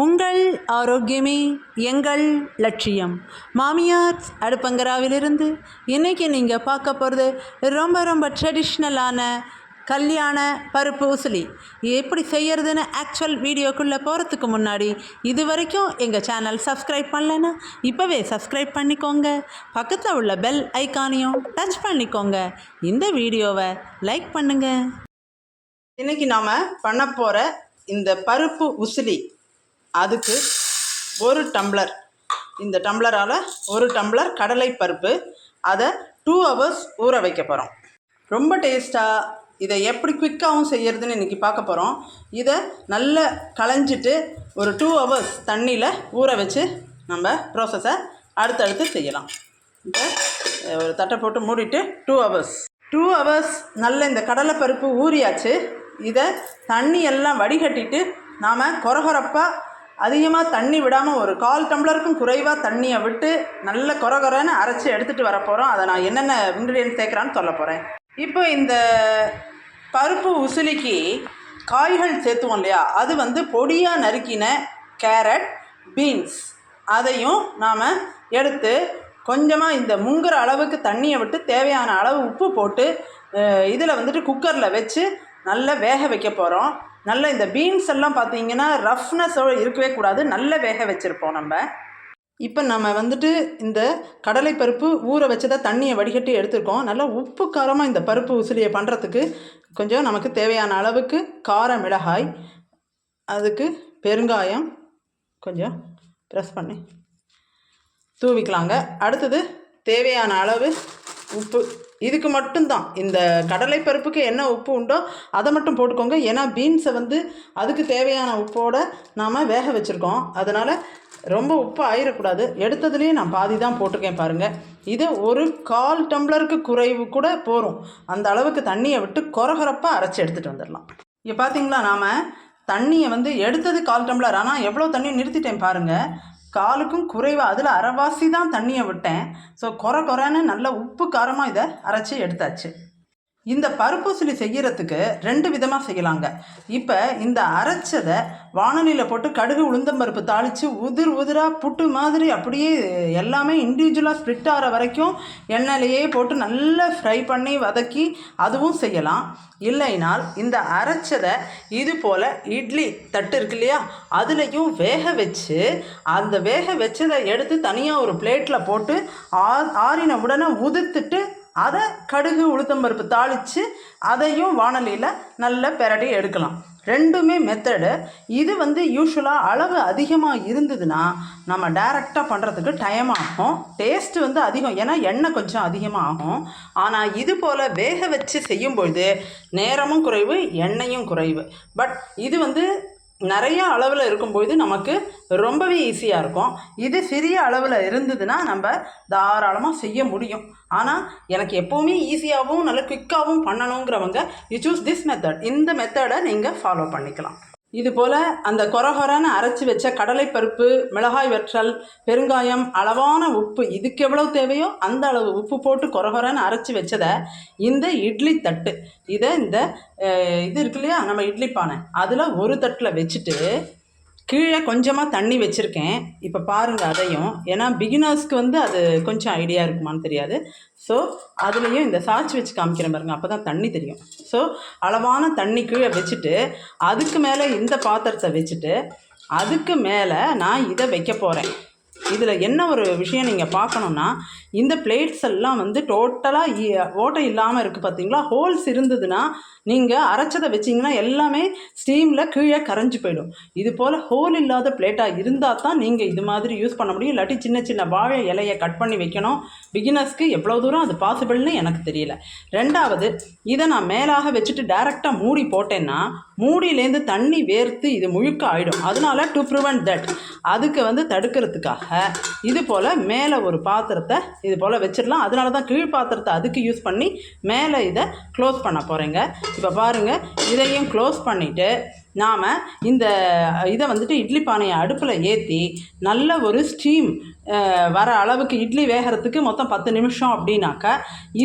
உங்கள் ஆரோக்கியமே எங்கள் லட்சியம். மாமியார் அடுப்பங்கராவிலிருந்து இன்றைக்கி நீங்கள் பார்க்க போகிறது ரொம்ப ட்ரெடிஷ்னலான கல்யாண பருப்பு உசிலி. எப்படி செய்கிறதுன்னு ஆக்சுவல் வீடியோக்குள்ளே போகிறதுக்கு முன்னாடி இது வரைக்கும் எங்கள் சேனல் சப்ஸ்கிரைப் பண்ணலைன்னா இப்போவே சப்ஸ்கிரைப் பண்ணிக்கோங்க. பக்கத்தில் உள்ள பெல் ஐக்கானையும் டச் பண்ணிக்கோங்க. இந்த வீடியோவை லைக் பண்ணுங்கள். இன்றைக்கி நாம் பண்ண போகிற இந்த பருப்பு உசிலி, அதுக்கு ஒரு டம்ளர், இந்த டம்ளரால் ஒரு டம்ளர் கடலை பருப்பு, அதை 2 hours ஊற வைக்க போகிறோம். ரொம்ப டேஸ்ட்டாக இதை எப்படி குயிக்காகவும் செய்கிறதுன்னு இன்றைக்கி பார்க்க போகிறோம். இதை நல்லா களைஞ்சிட்டு ஒரு 2 hours தண்ணியில் ஊற வச்சு நம்ம ப்ராசஸை அடுத்தடுத்து செய்யலாம். இப்போ ஒரு தட்டை போட்டு மூடிட்டு 2 hours நல்ல இந்த கடலைப்பருப்பு ஊறியாச்சு. இதை தண்ணி எல்லாம் வடிகட்டிட்டு நாம் கொரகொரப்பாக அதிகமாக தண்ணி விடாமல் ஒரு 1/4 டம்ளருக்கும் குறைவாக தண்ணியை விட்டு நல்ல கொரகொரன்னு அரைச்சி எடுத்துகிட்டு வர போகிறோம். அதை நான் என்னென்ன இன்க்ரீடியன்ட் சேர்க்குறான்னு சொல்ல போகிறேன். இப்போ இந்த பருப்பு உசிலிக்கு காய்கள் சேர்த்துவோம் இல்லையா, அது பொடியாக நறுக்கின கேரட், பீன்ஸ், அதையும் நாம் எடுத்து கொஞ்சமாக இந்த முங்குற அளவுக்கு தண்ணியை விட்டு தேவையான அளவு உப்பு போட்டு இதில் குக்கரில் வச்சு நல்லா வேக வைக்க போகிறோம். நல்ல இந்த பீன்ஸ் எல்லாம் பார்த்தீங்கன்னா ரஃப்னஸோடு இருக்கவே கூடாது, நல்ல வேக வச்சுருப்போம் நம்ம. இப்போ நம்ம இந்த கடலைப்பருப்பு ஊற வச்சதை தண்ணியை வடிகட்டி எடுத்துருக்கோம். நல்லா உப்பு காரமாக இந்த பருப்பு உசிலியை பண்ணுறதுக்கு கொஞ்சம் நமக்கு தேவையான அளவுக்கு கார மிளகாய், அதுக்கு பெருங்காயம் கொஞ்சம் ப்ரெஸ் பண்ணி தூவிக்கலாங்க. அடுத்தது தேவையான அளவு உப்பு. இதுக்கு மட்டும்தான், இந்த கடலைப்பருப்புக்கு என்ன உப்பு உண்டோ அதை மட்டும் போட்டுக்கோங்க. ஏன்னா பீன்ஸை அதுக்கு தேவையான உப்போடு நாம் வேக வச்சுருக்கோம். அதனால் ரொம்ப உப்பு ஆயிடக்கூடாது. எடுத்ததுலேயே நான் பாதி தான் போட்டிருக்கேன் பாருங்கள். இதை ஒரு 1/4 டம்ளருக்கு குறைவு கூட போகும். அந்த அளவுக்கு தண்ணியை விட்டு கொரகொரப்பாக அரைச்சி எடுத்துகிட்டு வந்துடலாம். இங்கே பார்த்தீங்களா, நாம் தண்ணியை எடுத்தது 1/4 டம்ளர், ஆனால் எவ்வளோ தண்ணியை நிறுத்திட்டேன் பாருங்கள். 1/4க்கும் குறைவாக, அதில் அரைவாசி தான் தண்ணியை விட்டேன். ஸோ கொரன்னு நல்ல உப்பு காரமாக இதை அரைச்சி எடுத்தாச்சு. இந்த பருப்பு உசிலி செய்கிறதுக்கு 2 விதமாக செய்யலாங்க. இப்போ இந்த அரைச்சதை வானலியில் போட்டு கடுகு உளுந்தம்பருப்பு தாளித்து உதிராக புட்டு மாதிரி அப்படியே எல்லாமே இண்டிவிஜுவலாக ஸ்ப்ளிட் ஆகிற வரைக்கும் எண்ணெயிலையே போட்டு நல்லா ஃப்ரை பண்ணி வதக்கி அதுவும் செய்யலாம். இல்லைனால் இந்த அரைச்சதை இது போல் இட்லி தட்டு இருக்கு இல்லையா, அதுலேயும் வேக வச்சு அந்த வேக வச்சதை எடுத்து தனியாக ஒரு பிளேட்டில் போட்டு ஆறின உடனே உதிர்த்துட்டு அதை கடுகு உளுத்தம்பருப்பு தாளித்து அதையும் வானலியில் நல்லா பெரட்டி எடுக்கலாம். 2மே மெத்தடு. இது யூஸ்வலாக அளவு அதிகமாக இருந்ததுன்னா நம்ம டைரெக்டாக பண்ணுறதுக்கு டைம் ஆகும், டேஸ்ட்டு அதிகம், ஏன்னா எண்ணெய் கொஞ்சம் அதிகமாக ஆகும். ஆனால் இது போல் வேக வச்சு செய்யும்பொழுது நேரமும் குறைவு, எண்ணெயும் குறைவு. பட் இது நிறைய அளவில் இருக்கும்போது நமக்கு ரொம்பவே ஈஸியாக இருக்கும். இது சிறிய அளவில் இருந்ததுன்னா நம்ம தாராளமாக செய்ய முடியும். ஆனால் எனக்கு எப்போவுமே ஈஸியாகவும் நல்ல குயிக்காகவும் பண்ணணுங்கிறவங்க யூ சூஸ் திஸ் மெத்தட். இந்த மெத்தடை நீங்கள் ஃபாலோ பண்ணிக்கலாம். இது போல் அந்த கொரகொரன்னு அரைச்சி வச்ச கடலைப்பருப்பு, மிளகாய் வற்றல், பெருங்காயம், அளவான உப்பு, இதுக்கு எவ்வளவு தேவையோ அந்த அளவு உப்பு போட்டு கொரகொரன்னு அரைச்சி வச்சதை இந்த இட்லி தட்டு, இதை இந்த இது இருக்கு இல்லையா நம்ம இட்லி பானை, அதில் ஒரு தட்டில் வச்சுட்டு கீழே கொஞ்சமாக தண்ணி வச்சுருக்கேன். இப்போ பாருங்கள் அதையும், ஏன்னா பிகினர்ஸ்க்கு அது கொஞ்சம் ஐடியா இருக்குமான்னு தெரியாது. ஸோ அதுலேயும் இந்த சாய்ச்சி வச்சு காமிக்கிறேன் பாருங்கள், அப்போ தான் தண்ணி தெரியும். ஸோ அளவான தண்ணி கீழே வச்சுட்டு அதுக்கு மேலே இந்த பாத்திரத்தை வச்சுட்டு அதுக்கு மேலே நான் இதை வைக்க போகிறேன். இதில் என்ன ஒரு விஷயம் நீங்கள் பார்க்கணுன்னா, இந்த பிளேட்ஸ் எல்லாம் டோட்டலாக ஓட்டை இல்லாமல் இருக்குது பார்த்தீங்களா. ஹோல்ஸ் இருந்ததுன்னா நீங்கள் அரைச்சதை வச்சிங்கன்னா எல்லாமே ஸ்டீமில் கீழே கரைஞ்சி போயிடும். இது போல் ஹோல் இல்லாத பிளேட்டாக இருந்தால் தான் நீங்கள் இது மாதிரி யூஸ் பண்ண முடியும். இல்லாட்டி சின்ன வாழை இலையை கட் பண்ணி வைக்கணும். பிகினர்ஸ்க்கு எவ்வளோ தூரம் அது பாசிபிள்னு எனக்கு தெரியல. 2வது, இதை நான் மேலாக வச்சுட்டு டைரெக்டாக மூடி போட்டேன்னா மூடியிலேருந்து தண்ணி வேர்த்து இது முழுக்க ஆகிடும். அதனால டு ப்ரிவெண்ட் தட், அதுக்கு தடுக்கிறதுக்காக இது போல் மேலே ஒரு பாத்திரத்தை இது போல் வச்சிடலாம். அதனால தான் கீழ் பாத்திரத்தை அதுக்கு யூஸ் பண்ணி மேலே இதை க்ளோஸ் பண்ண போகிறேங்க. இப்போ பாருங்கள், இதையும் க்ளோஸ் பண்ணிவிட்டு நாம் இந்த இதை இட்லி பானையை அடுப்பில் ஏற்றி நல்ல ஒரு ஸ்டீம் வர அளவுக்கு, இட்லி வேகிறதுக்கு மொத்தம் 10 நிமிஷம் அப்படின்னாக்கா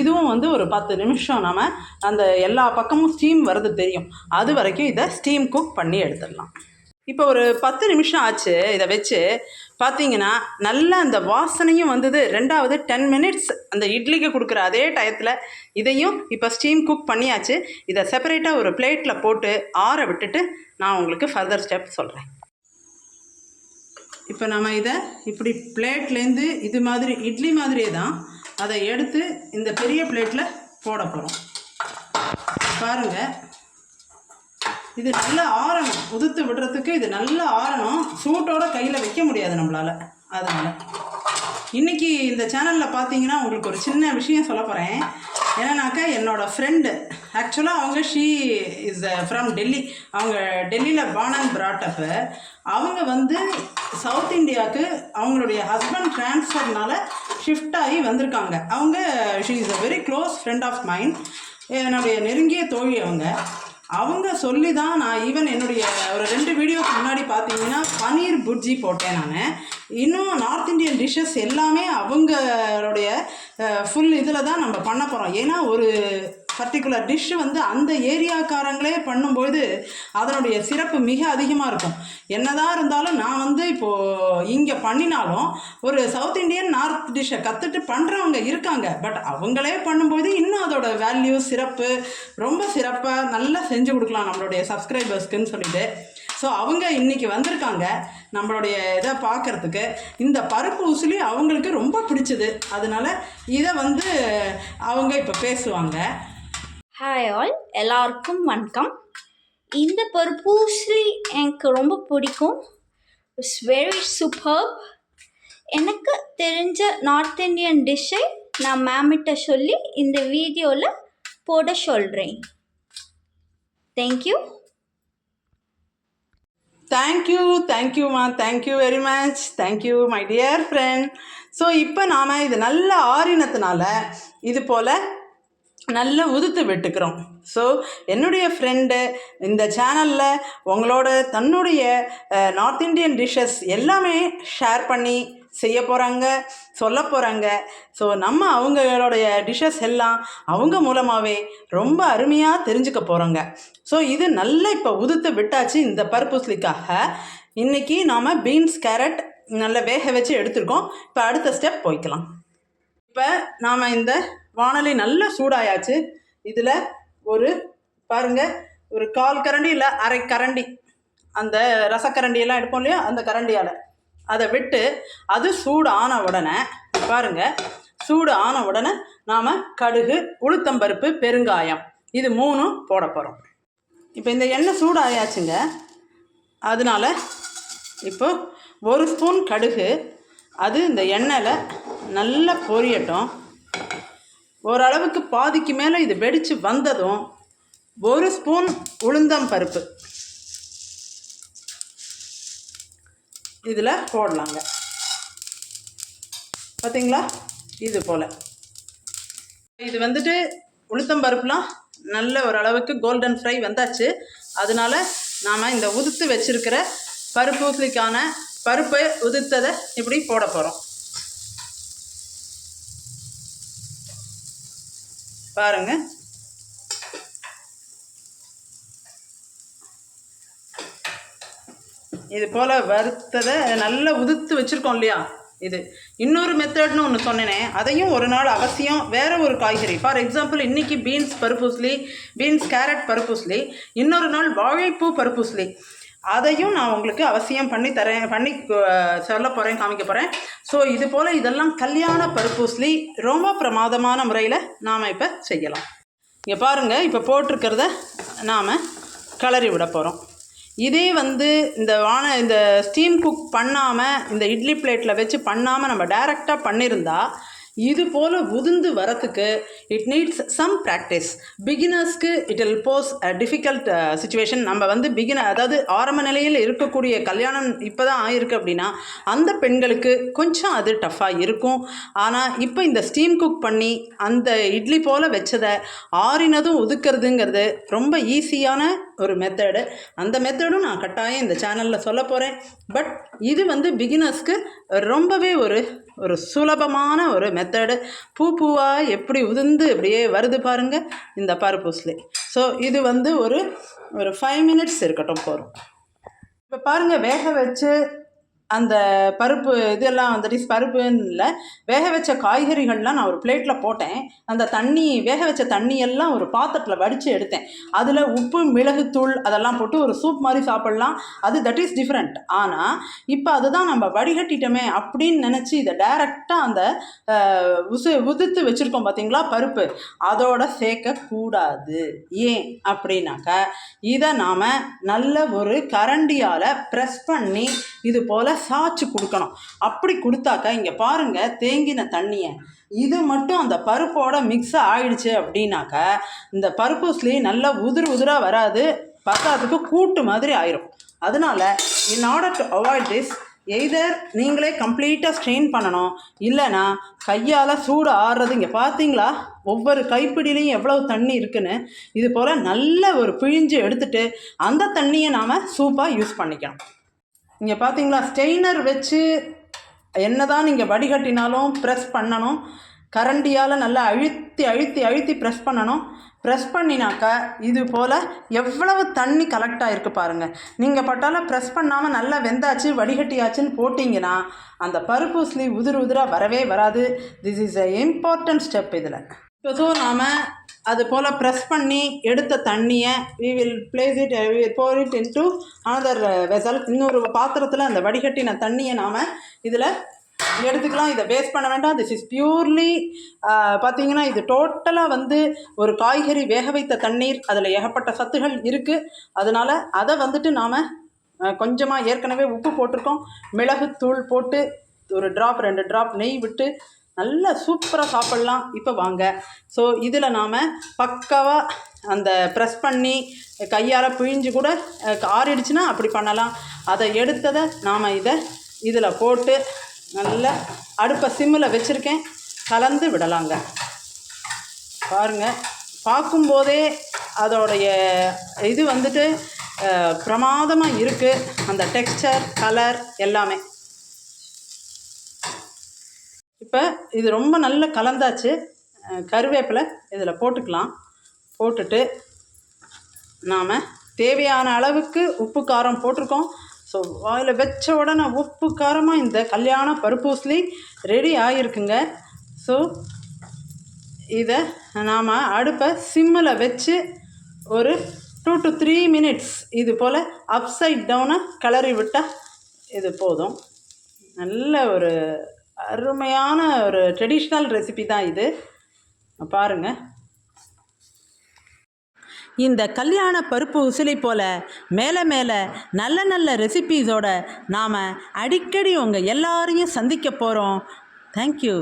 இதுவும் ஒரு 10 நிமிஷம் நாம் அந்த எல்லா பக்கமும் ஸ்டீம் வர்றது தெரியும். அது வரைக்கும் இதை ஸ்டீம் குக் பண்ணி எடுத்துடலாம். இப்போ ஒரு 10 நிமிஷம் ஆச்சு இதை வச்சு. பார்த்தீங்கன்னா நல்லா அந்த வாசனையும் வந்தது. ரெண்டாவது 10 மினிட்ஸ் அந்த இட்லிக்கு கொடுக்குற அதே டயத்தில் இதையும் இப்போ ஸ்டீம் குக் பண்ணியாச்சு. இதை செப்பரேட்டாக ஒரு பிளேட்டில் போட்டு ஆற விட்டுட்டு நான் உங்களுக்கு ஃபர்தர் ஸ்டெப் சொல்கிறேன். இப்போ நம்ம இதை இப்படி பிளேட்லேருந்து இது மாதிரி இட்லி மாதிரியே தான் அதை எடுத்து இந்த பெரிய பிளேட்டில் போட போகிறோம். பாருங்கள், இது நல்லா ஆறணும். உதுத்து விடுறதுக்கு இது நல்லா ஆறணும். சூட்டோட கையில் வைக்க முடியாது நம்மளால். அதனால் இன்றைக்கி இந்த சேனலில் பார்த்தீங்கன்னா உங்களுக்கு ஒரு சின்ன விஷயம் சொல்ல போகிறேன். என்னன்னாக்கா என்னோடய ஃப்ரெண்டு, ஆக்சுவலாக அவங்க ஷீ இஸ் ஃப்ரம் டெல்லி. அவங்க டெல்லியில் பார்ன் அண்ட் பிராட் அப். அவங்க வந்து சவுத் இந்தியாவுக்கு அவங்களுடைய ஹஸ்பண்ட் ட்ரான்ஸ்ஃபர்னால் ஷிஃப்ட் ஆகி வந்திருக்காங்க. அவங்க she is a very close friend of mind, என்னுடைய நெருங்கிய தோழி. அவங்க சொல்லி தான் நான் ஈவன் என்னுடைய ஒரு 2 வீடியோக்கு முன்னாடி பார்த்தீங்கன்னா பன்னீர் புர்ஜி போட்டேன் நான். இன்னும் நார்த் இந்தியன் டிஷ்ஷஸ் எல்லாமே அவங்களுடைய ஃபுல் இதில் தான் நம்ம பண்ண போகிறோம். ஏன்னா ஒரு பர்டிகுலர் டிஷ்ஷு வந்து அந்த ஏரியாக்காரங்களே பண்ணும்பொழுது அதனுடைய சிறப்பு மிக அதிகமாக இருக்கும். என்னதான் இருந்தாலும் நான் வந்து இப்போது இங்கே பண்ணினாலும் ஒரு சவுத் இண்டியன் நார்த் டிஷ்ஷை கற்றுட்டு பண்ணுறவங்க இருக்காங்க. பட் அவங்களே பண்ணும்போது இன்னும் அதோட வேல்யூ சிறப்பு ரொம்ப சிறப்பாக நல்லா செஞ்சு கொடுக்கலாம் நம்மளுடைய சப்ஸ்கிரைபர்ஸ்க்குன்னு சொல்லிட்டு. ஸோ அவங்க இன்றைக்கி வந்திருக்காங்க நம்மளுடைய இதை பார்க்குறதுக்கு. இந்த பருப்பு உசிலி அவங்களுக்கு ரொம்ப பிடிச்சது. அதனால் இதை வந்து அவங்க இப்போ பேசுவாங்க. ஹாய் ஆல், எல்லாருக்கும் வணக்கம். இந்த பருப்பூசலி எனக்கு ரொம்ப பிடிக்கும். It's very super. எனக்கு தெரிஞ்ச நார்த் இந்தியன் டிஷ்ஷை நான் மேமிட்ட சொல்லி இந்த வீடியோவில் போட சொல்கிறேன். தேங்க்யூ. தேங்க்யூம்மா, thank you very much. Thank you my dear friend. So இப்போ நாம் இது நல்லா ஆறினத்துனால இது போல் நல்லா உதுத்து விட்டுக்கிறோம். ஸோ என்னுடைய ஃப்ரெண்டு இந்த சேனலில் உங்களோட தன்னுடைய நார்த் இண்டியன் டிஷ்ஷஸ் எல்லாமே ஷேர் பண்ணி செய்ய போகிறாங்க, சொல்ல போகிறாங்க. ஸோ நம்ம அவங்களுடைய டிஷ்ஷஸ் எல்லாம் அவங்க மூலமாகவே ரொம்ப அருமையாக தெரிஞ்சுக்க போகிறோங்க. ஸோ இது நல்லா இப்போ உதுத்து விட்டாச்சு. இந்த பருப்புஸ்லிக்காக இன்றைக்கி நாம் பீன்ஸ் கேரட் நல்லா வேக வச்சு எடுத்துருக்கோம். இப்போ அடுத்த ஸ்டெப் போய்க்கலாம். இப்போ நாம் இந்த வானொலி நல்லா சூடாயாச்சு. இதில் ஒரு பாருங்கள், ஒரு 1/4 கரண்டி இல்லை 1/2 கரண்டி அந்த ரசக்கரண்டியெல்லாம் எடுப்போம் இல்லையா, அந்த கரண்டியால் அதை விட்டு அது சூடு ஆன உடனே பாருங்கள், சூடு ஆன உடனே நாம் கடுகு, உளுத்தம்பருப்பு, பெருங்காயம் இது 3 போட போகிறோம். இப்போ இந்த எண்ணெய் சூடாயாச்சுங்க. அதனால் இப்போ 1 ஸ்பூன் கடுகு அது இந்த எண்ணெயில் நல்லா பொரியட்டும். ஓரளவுக்கு பாதிக்கு மேலே இது வெடித்து வந்ததும் 1 ஸ்பூன் உளுந்தம் பருப்பு இதில் போடலாங்க. பார்த்தீங்களா, இது போல். இது வந்துட்டு உளுத்தம் பருப்புலாம் நல்ல ஓரளவுக்கு கோல்டன் ஃப்ரை வந்தாச்சு. அதனால் நாம் இந்த உதுத்து வச்சுருக்கிற பருப்பூசலிக்கான பருப்பை உதுத்ததை இப்படி போட போகிறோம். பாருங்க, இது போல் வறுத்ததை நல்லா உதுத்து வச்சுருக்கோம் இல்லையா. இது இன்னொரு மெத்தட்னு ஒன்று சொன்னேனே, அதையும் ஒரு நாள் அவசியம் வேறு ஒரு காய்கறி. ஃபார் எக்ஸாம்பிள் இன்றைக்கி பீன்ஸ் பருப்பூசலி, பீன்ஸ் கேரட் பருப்பூசலி, இன்னொரு நாள் வாழைப்பூ பருப்பூசலி. அதையும் நான் உங்களுக்கு அவசியம் பண்ணி சொல்ல போகிறேன், காமிக்க போகிறேன். ஸோ இது போல் இதெல்லாம் கல்யாண பருப்பூசலி ரொம்ப பிரமாதமான முறையில் நாம் இப்போ செய்யலாம். இங்கே பாருங்கள், இப்போ போட்டிருக்கிறத நாம் கிளறி விட போகிறோம். இதே வந்து இந்த ஸ்டீம் குக் பண்ணாமல் இந்த இட்லி பிளேட்டில் வச்சு பண்ணாமல் நம்ம டைரெக்டாக பண்ணியிருந்தா இது போல் உதிர்ந்து வரத்துக்கு இட் நீட்ஸ் சம் ப்ராக்டிஸ். பிகினர்ஸ்க்கு it will pose a difficult situation. நம்ம வந்து அதாவது ஆரம்ப நிலையில் இருக்கக்கூடிய கல்யாணம் இப்போ தான் ஆகிருக்கு அப்படின்னா அந்த பெண்களுக்கு கொஞ்சம் அது டஃப்பாக இருக்கும். ஆனால் இப்போ இந்த ஸ்டீம் குக் பண்ணி அந்த இட்லி போல் வச்சதை ஆறினதும் ஒதுக்கிறதுங்கிறது ரொம்ப ஈஸியான ஒரு மெத்தடு. அந்த மெத்தடும் நான் கட்டாயம் இந்த சேனலில் சொல்ல போகிறேன். பட் இது வந்து பிகினர்ஸ்க்கு ரொம்பவே ஒரு சுலபமான ஒரு மெத்தடு. பூவாக எப்படி உதிர்ந்து அப்படியே வருது பாருங்கள் இந்த பருப்பூசலி. ஸோ இது வந்து ஒரு 5 மினிட்ஸ் இருக்கட்டும் போகிறோம். இப்போ பாருங்கள், வேக வச்சு அந்த பருப்பு இதெல்லாம் தட் இஸ் பருப்புன்னு இல்லை, வேக வச்ச காய்கறிகள்லாம் நான் ஒரு பிளேட்டில் போட்டேன். அந்த தண்ணி, வேக வச்ச தண்ணியெல்லாம் ஒரு பாத்திரத்தில் வடித்து எடுத்தேன். அதில் உப்பு, மிளகுத்தூள் அதெல்லாம் போட்டு ஒரு சூப் மாதிரி சாப்பிட்லாம். அது தட் இஸ் டிஃப்ரெண்ட். ஆனால் இப்போ அதுதான் நம்ம வடிகட்டிட்டோமே அப்படின்னு நினச்சி இதை டைரெக்டாக அந்த உதிர்த்து வச்சுருக்கோம் பார்த்தீங்களா பருப்பு, அதோட சேர்க்கக்கூடாது. ஏன் அப்படின்னாக்கா, இதை நாம் நல்ல ஒரு கரண்டியால் ப்ரெஸ் பண்ணி இது போல் சாய்ச்சி கொடுக்கணும். அப்படி கொடுத்தாக்கா இங்கே பாருங்கள், தேங்கின தண்ணியை இது மட்டும் அந்த பருப்போட மிக்ஸ் ஆயிடுச்சு அப்படின்னாக்கா இந்த பருப்பூஸ்லி நல்லா உதிராக வராது, பத்தாதுக்கு கூட்டு மாதிரி ஆயிரும். அதனால் in order to avoid this, either நீங்களே கம்ப்ளீட்டாக ஸ்ட்ரெயின் பண்ணணும், இல்லைனா கையால் சூடு ஆடுறது. இங்கே பார்த்தீங்களா ஒவ்வொரு கைப்பிடிலையும் எவ்வளவு தண்ணி இருக்குன்னு. இது போல் நல்ல ஒரு பிழிஞ்சு எடுத்துட்டு அந்த தண்ணியை நாம் சூப்பாக யூஸ் பண்ணிக்கணும். இங்கே பார்த்தீங்களா, ஸ்டெய்னர் வச்சு என்ன தான் நீங்கள் வடிகட்டினாலும் ப்ரெஸ் பண்ணணும். கரண்டியால் நல்லா அழுத்தி அழுத்தி அழுத்தி ப்ரெஸ் பண்ணணும். ப்ரெஸ் பண்ணினாக்கா இது போல் எவ்வளவு தண்ணி கலெக்ட் ஆகிருக்கு பாருங்கள். நீங்கள் பட்டாலும் ப்ரெஸ் பண்ணாமல் நல்லா வெந்தாச்சு வடிகட்டியாச்சுன்னு போட்டிங்கன்னா அந்த பருப்பூஸ்லி உதிராக வரவே வராது. This is a important step. இதில் இப்போ நாம் அது போல் ப்ரெஸ் பண்ணி எடுத்த தண்ணியை we will place it, we will pour it into another vessel. இன்னொரு பாத்திரத்தில் அந்த வடிகட்டின தண்ணியை நாம் இதில் எடுத்துக்கலாம். இதை வேஸ்ட் பண்ண வேண்டாம். திஸ் இஸ் பியூர்லி பார்த்தீங்கன்னா இது டோட்டலாக வந்து ஒரு காய்கறி வேக வைத்த தண்ணீர். அதில் ஏகப்பட்ட சத்துகள் இருக்குது. அதனால் அதை வந்துட்டு நாம் கொஞ்சமாக ஏற்கனவே உப்பு போட்டிருக்கோம், மிளகுத்தூள் போட்டு ஒரு ட்ராப் 2 ட்ராப் நெய் விட்டு நல்லா சூப்பராக சாப்பிட்லாம். இப்போ வாங்க, ஸோ இதில் நாம் பக்காவாக அந்த ப்ரெஸ் பண்ணி கையால் பிழிஞ்சு கூட ஆறிடுச்சுன்னா அப்படி பண்ணலாம். அதை எடுத்ததை நாம் இதில் போட்டு நல்லா அடுப்பை சிம்மில் வச்சுருக்கேன், கலந்து விடலாங்க. பாருங்கள், பார்க்கும்போதே அதோடைய இது வந்துட்டு பிரமாதமாக இருக்குது. அந்த டெக்ஸ்சர், கலர் எல்லாமே. இப்போ இது ரொம்ப நல்ல கலந்தாச்சு. கருவேப்பிலை இதில் போட்டுக்கலாம். போட்டுட்டு நாம் தேவையான அளவுக்கு உப்பு காரம் போட்டிருக்கோம். ஸோ வாயில் வச்ச உடனே உப்பு காரமாக இந்த கல்யாண பருப்பூஸ்லி ரெடி ஆகிருக்குங்க. ஸோ இதை நாம் அடுப்பை சிம்மில் வச்சு ஒரு 2 to 3 minutes இது போல் அப்சைட் டவுனாக கிளறி விட்டால் இது போதும். நல்ல ஒரு அருமையான ஒரு ட்ரெடிஷ்னல் ரெசிபி தான் இது. பாருங்கள், இந்த கல்யாண பருப்பு உசிலி போல் மேலே மேலே நல்ல நல்ல ரெசிபீஸோடு நாம் அடிக்கடி உங்கள் எல்லாரையும் சந்திக்க போகிறோம். தேங்க்யூ.